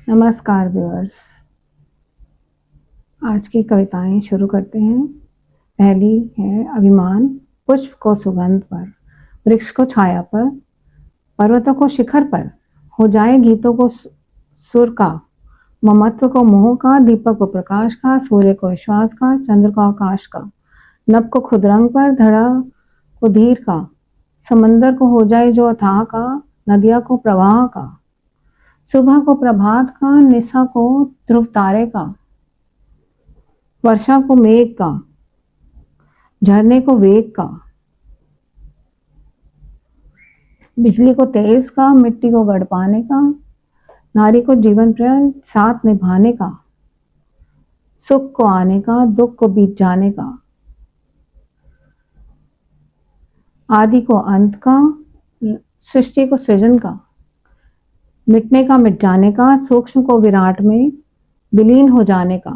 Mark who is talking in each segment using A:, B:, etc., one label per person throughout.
A: नमस्कार व्यूअर्स। आज की कविताएं शुरू करते हैं। पहली है अभिमान। पुष्प को सुगंध पर, वृक्ष को छाया पर, पर्वतों को शिखर पर, हो जाए गीतों को सुर का, ममत्व को मोह का, दीपक को प्रकाश का, सूर्य को विश्वास का, चंद्र को आकाश का, नभ को खुदरंग पर, धड़ा को धीर का, समंदर को हो जाए जो अथाह का, नदिया को प्रवाह का, सुबह को प्रभात का, निशा को ध्रुव तारे का, वर्षा को मेघ का, झरने को वेग का, बिजली को तेज का, मिट्टी को गढ़ पाने का, नारी को जीवन प्रेम साथ निभाने का, सुख को आने का, दुख को बीत जाने का, आदि को अंत का, सृष्टि को सृजन का, मिटने का मिट जाने का, सूक्ष्म को विराट में विलीन हो जाने का,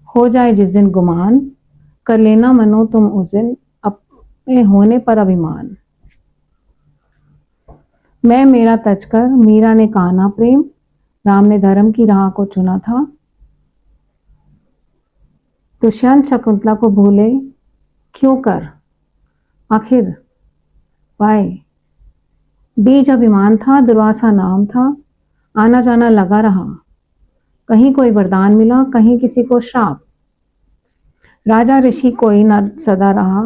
A: हो जाए जिस दिन गुमान, कर लेना मनो तुम उस दिन अपने होने पर अभिमान। मैं मेरा तजकर, मीरा ने कान्हा प्रेम, राम ने धर्म की राह को चुना था, दुष्यंत शकुंतला को भूले क्यों कर, आखिर वाय। बीज अभिमान था, दुर्वासा नाम था, आना जाना लगा रहा, कहीं कोई वरदान मिला, कहीं किसी को श्राप, राजा ऋषि कोई न सदा रहा,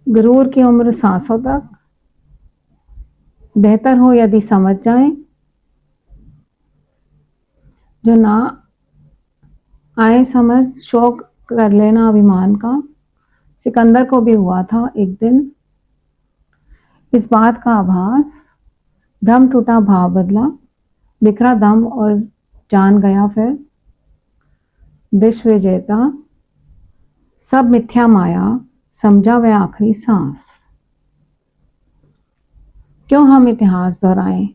A: गुरूर की उम्र सांसों तक, बेहतर हो यदि समझ जाए, जो ना आए समझ शौक कर लेना अभिमान का। सिकंदर को भी हुआ था एक दिन इस बात का आभास, भ्रम टूटा भाव बदला, बिखरा दम और जान गया फिर, विश्व विजेता सब मिथ्या माया, समझा वह आखिरी सांस। क्यों हम इतिहास दोहराएं,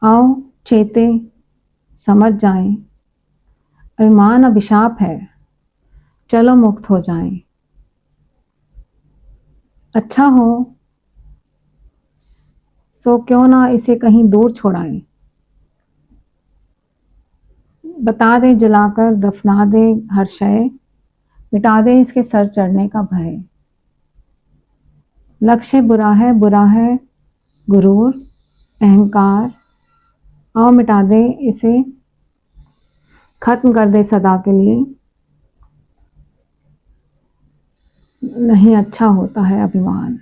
A: आओ चेते समझ जाएं, अभिमान अभिशाप है, चलो मुक्त हो जाएं। अच्छा हो सो क्यों ना इसे कहीं दूर छोड़ाएं, बता दे जलाकर, दफना दे हर शय, मिटा दे इसके सर चढ़ने का भय। लक्ष्य बुरा है गुरूर अहंकार, आओ मिटा दे इसे, खत्म कर दे सदा के लिए। नहीं अच्छा होता है अभिमान।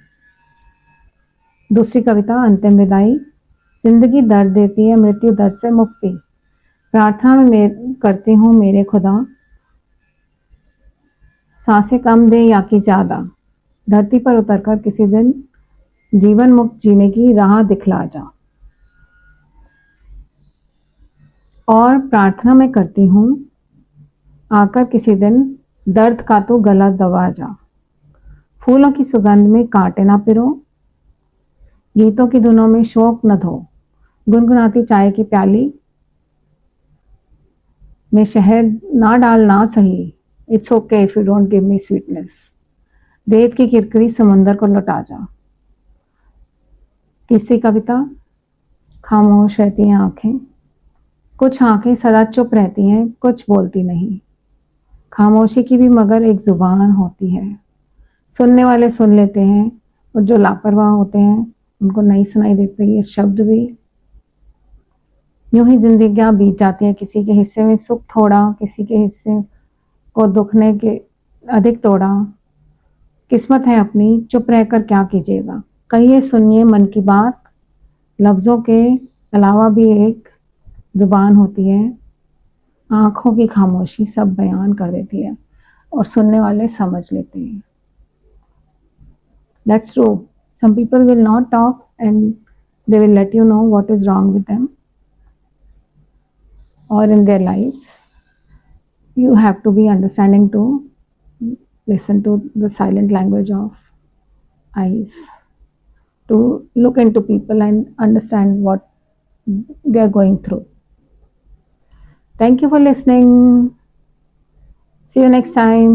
A: दूसरी कविता अंतिम विदाई। जिंदगी दर्द देती है, मृत्यु दर्द से मुक्ति, प्रार्थना में करती हूँ मेरे खुदा, सांसें कम दे या कि ज्यादा, धरती पर उतरकर किसी दिन जीवन मुक्त जीने की राह दिखला जा। और प्रार्थना में करती हूँ आकर किसी दिन दर्द का तो गला दबा जा, फूलों की सुगंध में कांटे ना पिरो, गीतों की धुनों में शोक न धो, गुनगुनाती चाय की प्याली में शहद ना डालना सही, it's okay if you don't give me sweetness, रेत की किरकिरी समुंदर को लौटा जा। तीसरी कविता खामोश रहती हैं आंखें, कुछ आंखें सदा चुप रहती हैं, कुछ बोलती नहीं, खामोशी की भी मगर एक जुबान होती है, सुनने वाले सुन लेते हैं और जो लापरवाह होते हैं उनको नहीं सुनाई देते ये शब्द भी। यूं ही जिंदगियां बीत जाती हैं, किसी के हिस्से में सुख थोड़ा, किसी के हिस्से को दुख ने के अधिक तोड़ा, किस्मत है अपनी, चुप रहकर क्या कीजिएगा। कहिए सुनिए मन की बात, लफ्जों के अलावा भी एक जुबान होती है, आंखों की खामोशी सब बयान कर देती है और सुनने वाले समझ लेते हैं। That's true. Some people will not talk and they will let you know what is wrong with them or in their lives. You have to be understanding to listen to the silent language of eyes, to look into people and understand what they are going through. Thank you for listening. See you next time.